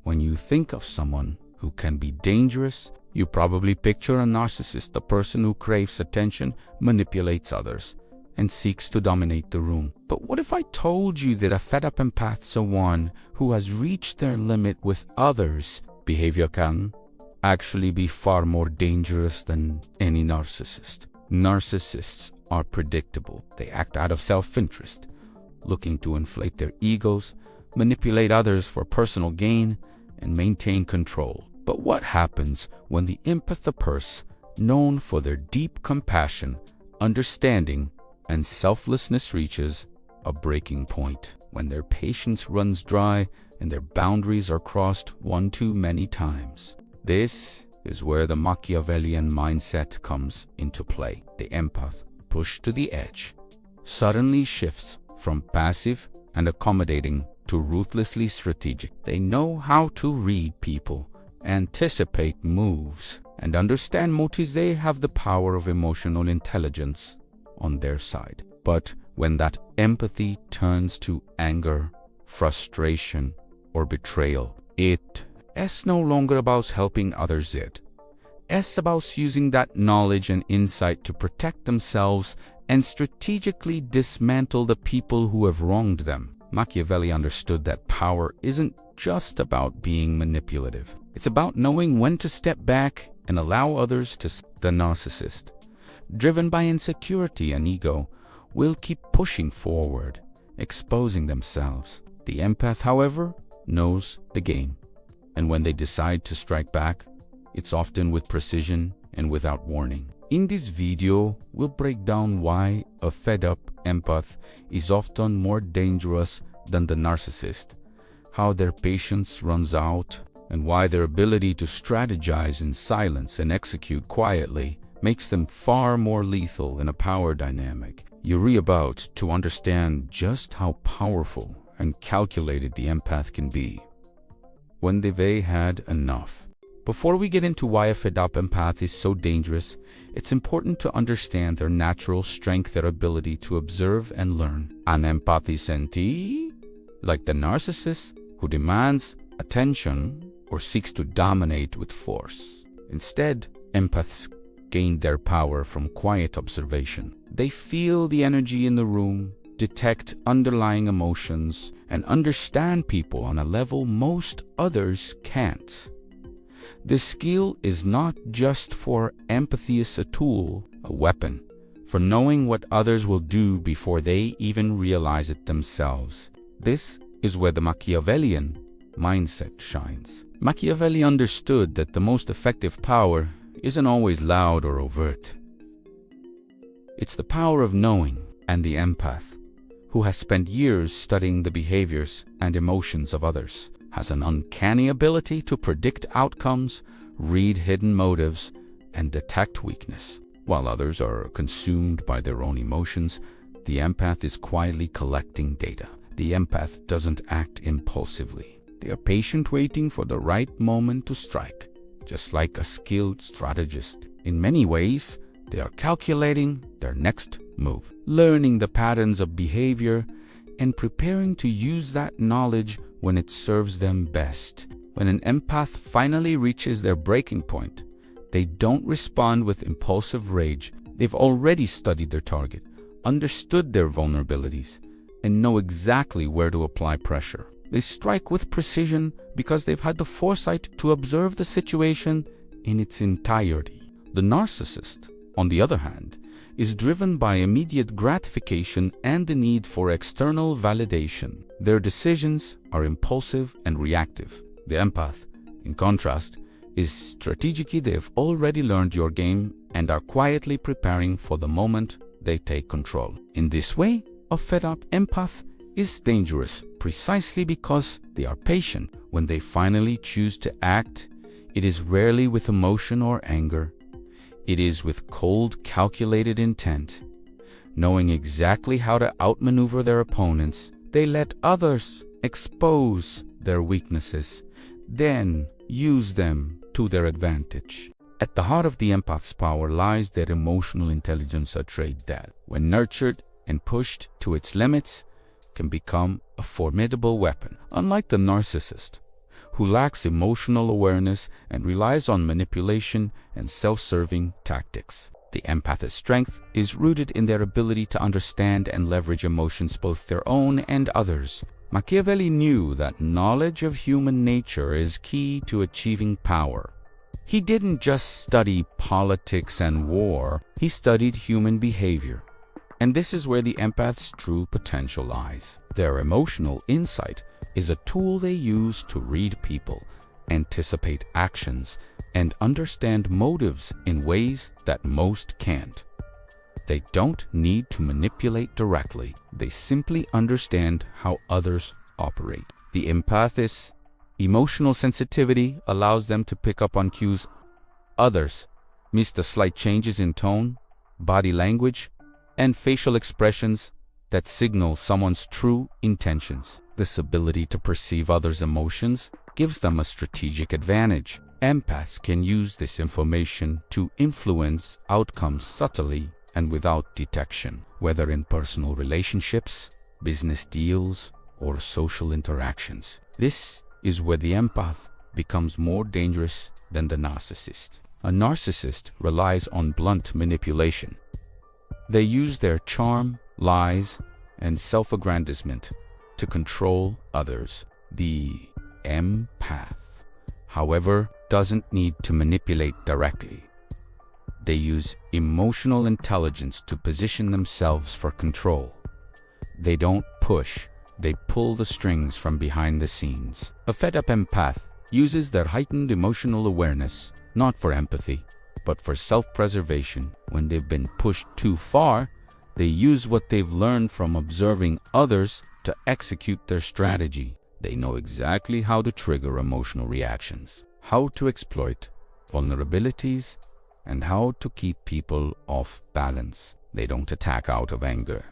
When you think of someone who can be dangerous, you probably picture a narcissist, the person who craves attention, manipulates others, and seeks to dominate the room. But what if I told you that a fed-up empath is one who has reached their limit with others? Behavior can actually be far more dangerous than any narcissist. Narcissists are predictable. They act out of self-interest, looking to inflate their egos, manipulate others for personal gain, and maintain control. But what happens when the empath, known for their deep compassion, understanding, and selflessness, reaches a breaking point? When their patience runs dry and their boundaries are crossed one too many times. This is where the Machiavellian mindset comes into play. The empath, pushed to the edge, suddenly shifts from passive and accommodating to ruthlessly strategic. They know how to read people, anticipate moves, and understand motives. They have the power of emotional intelligence on their side. But when that empathy turns to anger, frustration, or betrayal, it's no longer about helping others. It's about using that knowledge and insight to protect themselves and strategically dismantle the people who have wronged them. Machiavelli understood that power isn't just about being manipulative. It's about knowing when to step back and allow others to. The narcissist, driven by insecurity and ego, will keep pushing forward, exposing themselves. The empath, however, knows the game, and when they decide to strike back, it's often with precision and without warning. In this video, we'll break down why a fed-up empath is often more dangerous than the narcissist, how their patience runs out, and why their ability to strategize in silence and execute quietly makes them far more lethal in a power dynamic. You're about to understand just how powerful and calculated the empath can be when they've had enough. Before we get into why a fed-up empath is so dangerous, it's important to understand their natural strength, their ability to observe and learn. An empath isn't like the narcissist, who demands attention or seeks to dominate with force. Instead, empaths gain their power from quiet observation. They feel the energy in the room, detect underlying emotions, and understand people on a level most others can't. This skill is not just for empathy, as a tool, a weapon, for knowing what others will do before they even realize it themselves. This is where the Machiavellian mindset shines. Machiavelli understood that the most effective power isn't always loud or overt. It's the power of knowing, and the empath, who has spent years studying the behaviors and emotions of others, has an uncanny ability to predict outcomes, read hidden motives, and detect weakness. While others are consumed by their own emotions, the empath is quietly collecting data. The empath doesn't act impulsively. They are patient, waiting for the right moment to strike, just like a skilled strategist. In many ways, they are calculating their next move, learning the patterns of behavior, and preparing to use that knowledge when it serves them best. When an empath finally reaches their breaking point, they don't respond with impulsive rage. They've already studied their target, understood their vulnerabilities, and know exactly where to apply pressure. They strike with precision because they've had the foresight to observe the situation in its entirety. The narcissist, on the other hand, is driven by immediate gratification and the need for external validation. Their decisions are impulsive and reactive. The empath, in contrast, is strategically. They've already learned your game and are quietly preparing for the moment they take control. In this way, a fed-up empath is dangerous precisely because they are patient. When they finally choose to act, it is rarely with emotion or anger. It is with cold, calculated intent. Knowing exactly how to outmaneuver their opponents, they let others expose their weaknesses, then use them to their advantage. At the heart of the empath's power lies their emotional intelligence, a trait that, when nurtured and pushed to its limits, can become a formidable weapon. Unlike the narcissist, who lacks emotional awareness and relies on manipulation and self-serving tactics. The empath's strength is rooted in their ability to understand and leverage emotions, both their own and others. Machiavelli knew that knowledge of human nature is key to achieving power. He didn't just study politics and war, he studied human behavior. And this is where the empath's true potential lies. Their emotional insight is a tool they use to read people, anticipate actions, and understand motives in ways that most can't. They don't need to manipulate directly. They simply understand how others operate. The empath's emotional sensitivity allows them to pick up on cues others miss, the slight changes in tone, body language, and facial expressions that signal someone's true intentions. This ability to perceive others' emotions gives them a strategic advantage. Empaths can use this information to influence outcomes subtly and without detection, whether in personal relationships, business deals, or social interactions. This is where the empath becomes more dangerous than the narcissist. A narcissist relies on blunt manipulation. They use their charm, lies, and self-aggrandizement to control others. The empath, however, doesn't need to manipulate directly. They use emotional intelligence to position themselves for control. They don't push, they pull the strings from behind the scenes. A fed-up empath uses their heightened emotional awareness not for empathy, but for self-preservation. When they've been pushed too far, they use what they've learned from observing others to execute their strategy. They know exactly how to trigger emotional reactions, how to exploit vulnerabilities, and how to keep people off balance. They don't attack out of anger.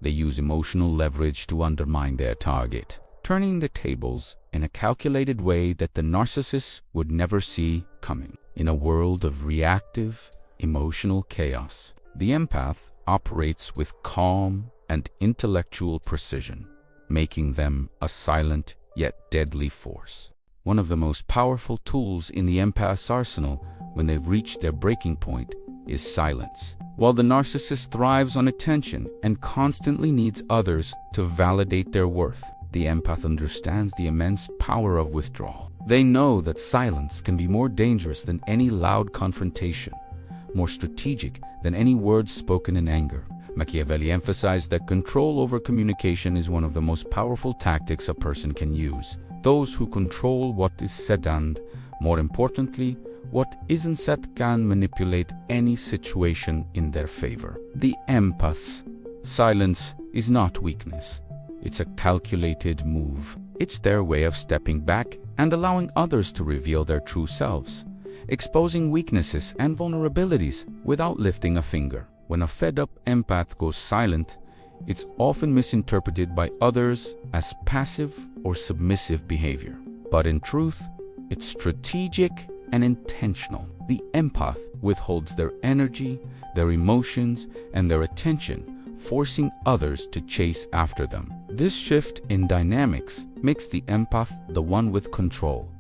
They use emotional leverage to undermine their target, turning the tables in a calculated way that the narcissist would never see coming. In a world of reactive, emotional chaos, the empath operates with calm and intellectual precision, making them a silent yet deadly force. One of the most powerful tools in the empath's arsenal when they've reached their breaking point is silence. While the narcissist thrives on attention and constantly needs others to validate their worth, the empath understands the immense power of withdrawal. They know that silence can be more dangerous than any loud confrontation, more strategic than any words spoken in anger. Machiavelli emphasized that control over communication is one of the most powerful tactics a person can use. Those who control what is said and, more importantly, what isn't said can manipulate any situation in their favor. The empath's silence is not weakness. It's a calculated move. It's their way of stepping back and allowing others to reveal their true selves, exposing weaknesses and vulnerabilities without lifting a finger. When a fed-up empath goes silent, it's often misinterpreted by others as passive or submissive behavior. But in truth, it's strategic and intentional. The empath withholds their energy, their emotions, and their attention, forcing others to chase after them. This shift in dynamics makes the empath the one with control,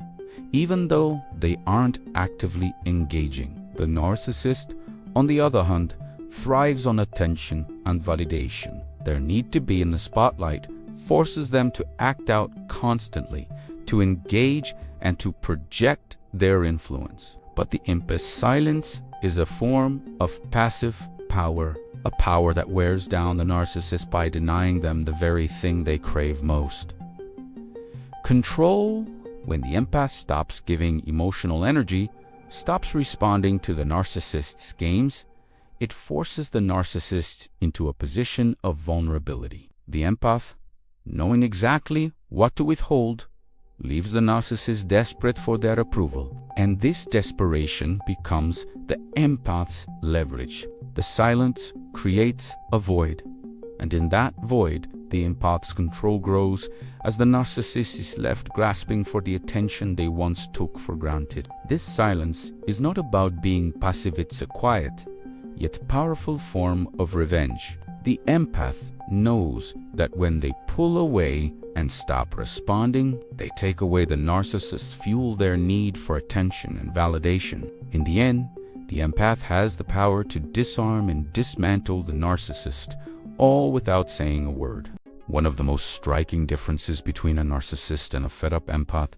even though they aren't actively engaging. The narcissist, on the other hand, thrives on attention and validation. Their need to be in the spotlight forces them to act out constantly, to engage and to project their influence. But the empath's silence is a form of passive power, a power that wears down the narcissist by denying them the very thing they crave most. Control, when the empath stops giving emotional energy, stops responding to the narcissist's games, it forces the narcissist into a position of vulnerability. The empath, knowing exactly what to withhold, leaves the narcissist desperate for their approval. And this desperation becomes the empath's leverage. The silence creates a void, and in that void, the empath's control grows as the narcissist is left grasping for the attention they once took for granted. This silence is not about being passive, it's a quiet, yet powerful form of revenge. The The empath knows that when they pull away and stop responding, they take away the narcissist's fuel, their need for attention and validation. In the end, the empath has the power to disarm and dismantle the narcissist, all without saying a word. One of the most striking differences between a narcissist and a fed-up empath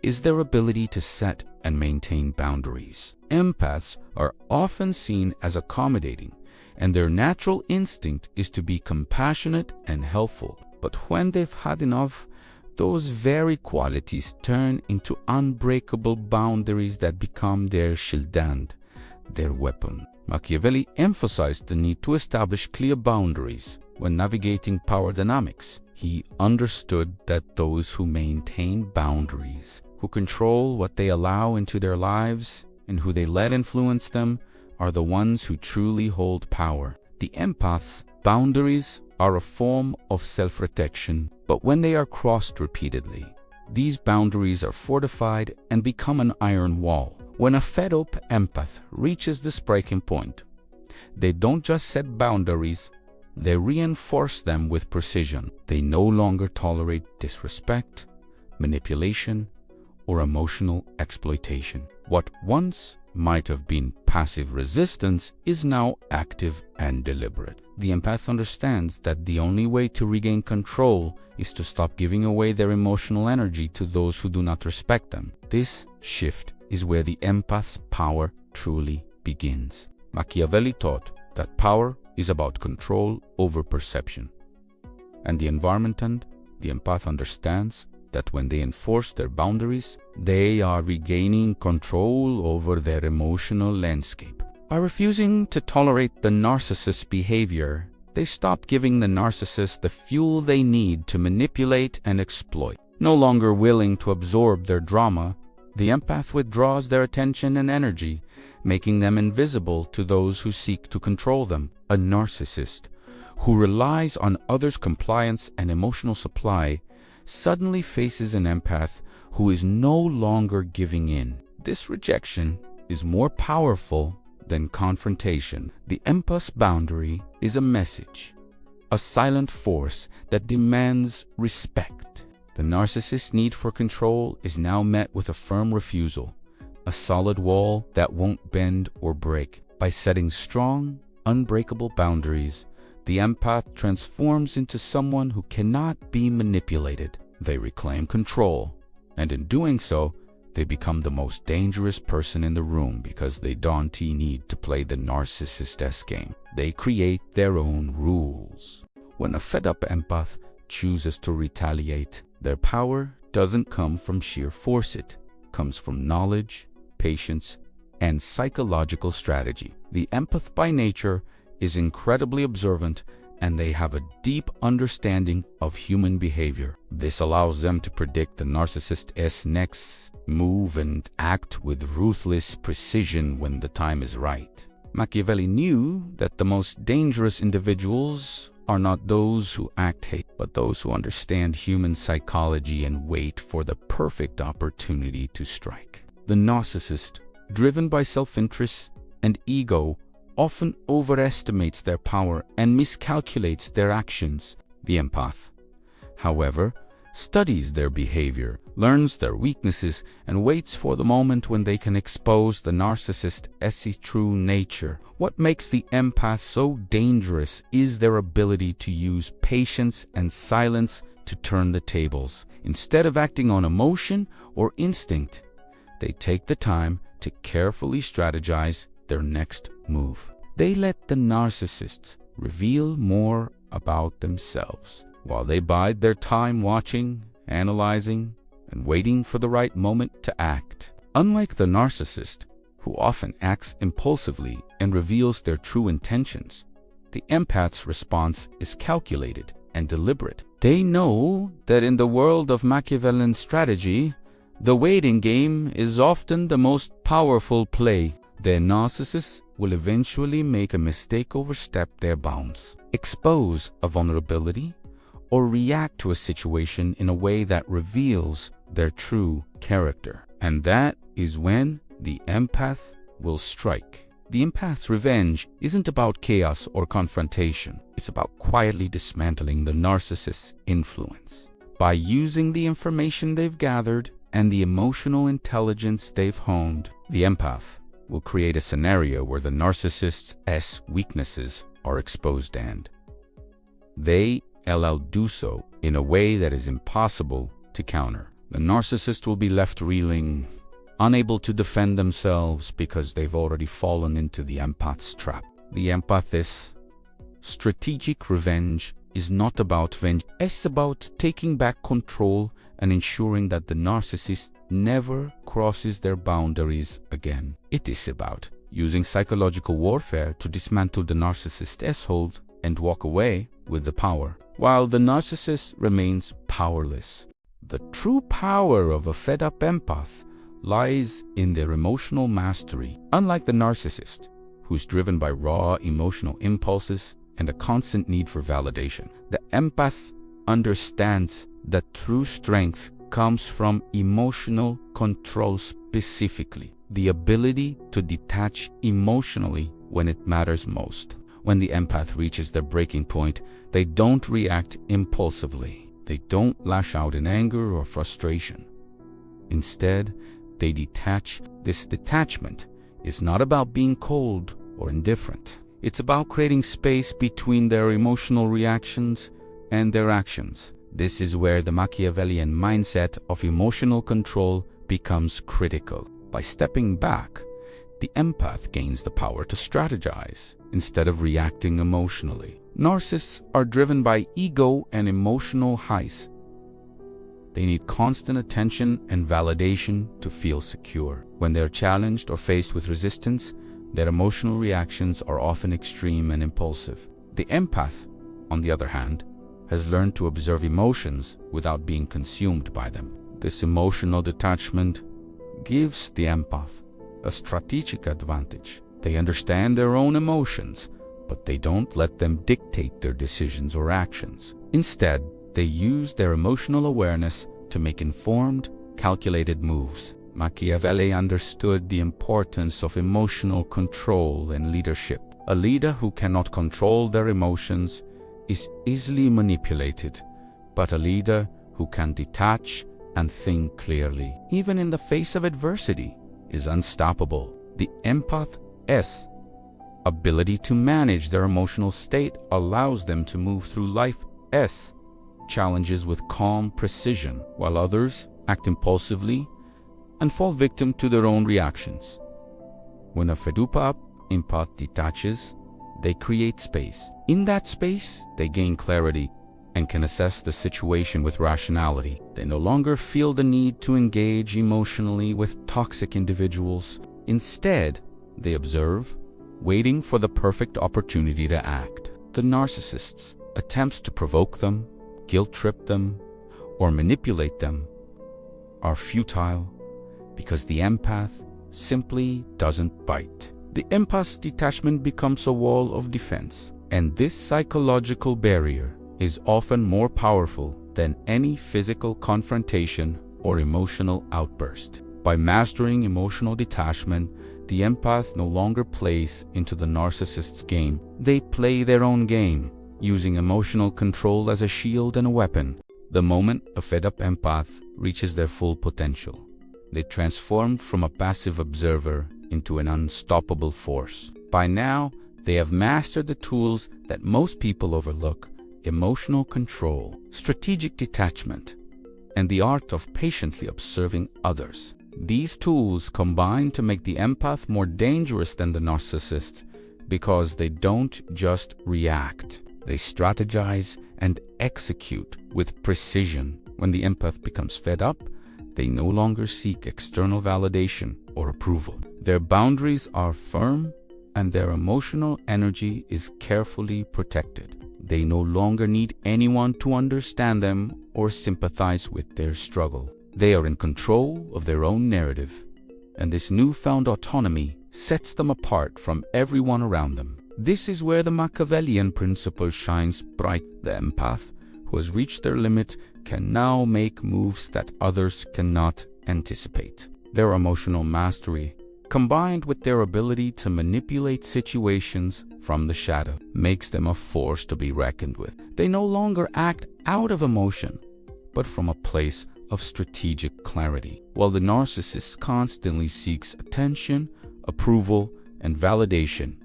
is their ability to set and maintain boundaries. Empaths are often seen as accommodating, and their natural instinct is to be compassionate and helpful. But when they've had enough, those very qualities turn into unbreakable boundaries that become their shield, their weapon. Machiavelli emphasized the need to establish clear boundaries when navigating power dynamics. He understood that those who maintain boundaries, who control what they allow into their lives and who they let influence them, are the ones who truly hold power. The empath's boundaries are a form of self-protection, but when they are crossed repeatedly, these boundaries are fortified and become an iron wall. When a fed-up empath reaches this breaking point, they don't just set boundaries, they reinforce them with precision. They no longer tolerate disrespect, manipulation, or emotional exploitation. What once might have been passive resistance is now active and deliberate. The empath understands that the only way to regain control is to stop giving away their emotional energy to those who do not respect them. This shift is where the empath's power truly begins. Machiavelli taught that power is about control over perception. And the empath understands that when they enforce their boundaries, they are regaining control over their emotional landscape. By refusing to tolerate the narcissist's behavior, they stop giving the narcissist the fuel they need to manipulate and exploit. No longer willing to absorb their drama, the empath withdraws their attention and energy, making them invisible to those who seek to control them. A narcissist who relies on others' compliance and emotional supply suddenly faces an empath who is no longer giving in. This rejection is more powerful than confrontation. The empath's boundary is a message, a silent force that demands respect. The narcissist's need for control is now met with a firm refusal, a solid wall that won't bend or break. By setting strong, unbreakable boundaries, the empath transforms into someone who cannot be manipulated. They reclaim control, and in doing so, they become the most dangerous person in the room because they don't need to play the narcissist's game. They create their own rules. When a fed-up empath chooses to retaliate, their power doesn't come from sheer force. It comes from knowledge, patience, and psychological strategy. The empath by nature is incredibly observant, and they have a deep understanding of human behavior. This allows them to predict the narcissist's next move and act with ruthless precision when the time is right. Machiavelli knew that the most dangerous individuals are not those who act hate, but those who understand human psychology and wait for the perfect opportunity to strike. The narcissist, driven by self-interest and ego, often overestimates their power and miscalculates their actions. The empath, however, studies their behavior, learns their weaknesses, and waits for the moment when they can expose the narcissist's true nature. What makes the empath so dangerous is their ability to use patience and silence to turn the tables. Instead of acting on emotion or instinct, they take the time to carefully strategize their next move. They let the narcissists reveal more about themselves, while they bide their time watching, analyzing, and waiting for the right moment to act. Unlike the narcissist, who often acts impulsively and reveals their true intentions, the empath's response is calculated and deliberate. They know that in the world of Machiavellian strategy, the waiting game is often the most powerful play. The narcissist will eventually make a mistake, overstep their bounds, expose a vulnerability, or react to a situation in a way that reveals their true character. And that is when the empath will strike. The empath's revenge isn't about chaos or confrontation. It's about quietly dismantling the narcissist's influence. By using the information they've gathered and the emotional intelligence they've honed, the empath will create a scenario where the narcissist's weaknesses are exposed, and they'll do so in a way that is impossible to counter. The narcissist will be left reeling, unable to defend themselves because they've already fallen into the empath's trap. The empath's strategic revenge is not about vengeance. It's about taking back control and ensuring that the narcissist never crosses their boundaries again. It is about using psychological warfare to dismantle the narcissist's hold and walk away with the power, while the narcissist remains powerless. The true power of a fed-up empath lies in their emotional mastery. Unlike the narcissist, who's driven by raw emotional impulses and a constant need for validation, the empath understands that true strength comes from emotional control, specifically the ability to detach emotionally when it matters most. When the empath reaches their breaking point, they don't react impulsively. They don't lash out in anger or frustration. Instead, they detach. This detachment is not about being cold or indifferent. It's about creating space between their emotional reactions and their actions. This is where the Machiavellian mindset of emotional control becomes critical. By stepping back, the empath gains the power to strategize instead of reacting emotionally. Narcissists are driven by ego and emotional highs. They need constant attention and validation to feel secure. When they're challenged or faced with resistance, their emotional reactions are often extreme and impulsive. The empath, on the other hand, has learned to observe emotions without being consumed by them. This emotional detachment gives the empath a strategic advantage. They understand their own emotions, but they don't let them dictate their decisions or actions. Instead, they use their emotional awareness to make informed, calculated moves. Machiavelli understood the importance of emotional control and leadership. A leader who cannot control their emotions is easily manipulated, but a leader who can detach and think clearly, even in the face of adversity, is unstoppable. The empath's ability to manage their emotional state allows them to move through life's challenges with calm precision, while others act impulsively and fall victim to their own reactions. When a fed-up empath detaches, they create space. In that space, they gain clarity and can assess the situation with rationality. They no longer feel the need to engage emotionally with toxic individuals. Instead, they observe, waiting for the perfect opportunity to act. The narcissist's attempts to provoke them, guilt-trip them, or manipulate them are futile because the empath simply doesn't bite. The empath's detachment becomes a wall of defense, and this psychological barrier is often more powerful than any physical confrontation or emotional outburst. By mastering emotional detachment, the empath no longer plays into the narcissist's game. They play their own game, using emotional control as a shield and a weapon. The moment a fed-up empath reaches their full potential, they transform from a passive observer into an unstoppable force. By now, they have mastered the tools that most people overlook: emotional control, strategic detachment, and the art of patiently observing others. These tools combine to make the empath more dangerous than the narcissist because they don't just react. They strategize and execute with precision. When the empath becomes fed up, they no longer seek external validation or approval. Their boundaries are firm and their emotional energy is carefully protected. They no longer need anyone to understand them or sympathize with their struggle. They are in control of their own narrative, and this newfound autonomy sets them apart from everyone around them. This is where the Machiavellian principle shines bright. The empath who has reached their limit can now make moves that others cannot anticipate. Their emotional mastery combined with their ability to manipulate situations from the shadow, makes them a force to be reckoned with. They no longer act out of emotion, but from a place of strategic clarity. While the narcissist constantly seeks attention, approval, and validation,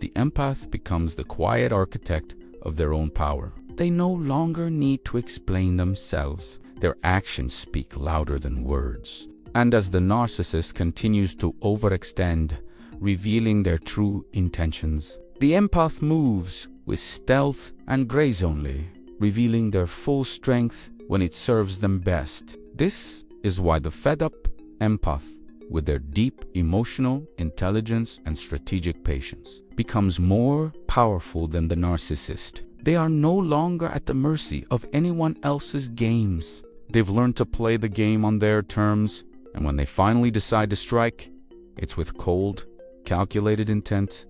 the empath becomes the quiet architect of their own power. They no longer need to explain themselves. Their actions speak louder than words. And as the narcissist continues to overextend, revealing their true intentions, the empath moves with stealth and grace only, revealing their full strength when it serves them best. This is why the fed-up empath, with their deep emotional intelligence and strategic patience, becomes more powerful than the narcissist. They are no longer at the mercy of anyone else's games. They've learned to play the game on their terms, and when they finally decide to strike, it's with cold, calculated intent.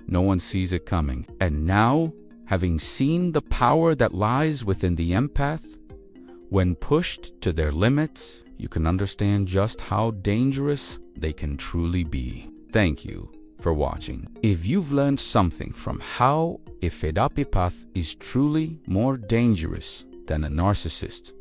No one sees it coming. And now, having seen the power that lies within the empath, when pushed to their limits, you can understand just how dangerous they can truly be. Thank you for watching. If you've learned something from how a fed-up empath is truly more dangerous than a narcissist,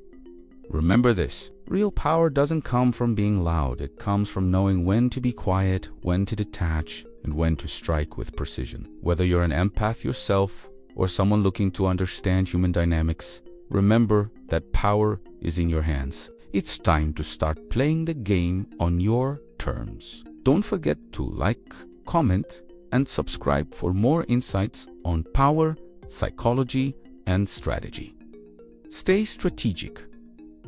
remember this: real power doesn't come from being loud. It comes from knowing when to be quiet, when to detach, and when to strike with precision. Whether you're an empath yourself or someone looking to understand human dynamics, remember that power is in your hands. It's time to start playing the game on your terms. Don't forget to like, comment, and subscribe for more insights on power, psychology, and strategy. Stay strategic,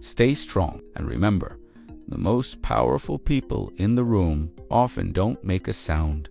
stay strong, and remember, the most powerful people in the room often don't make a sound.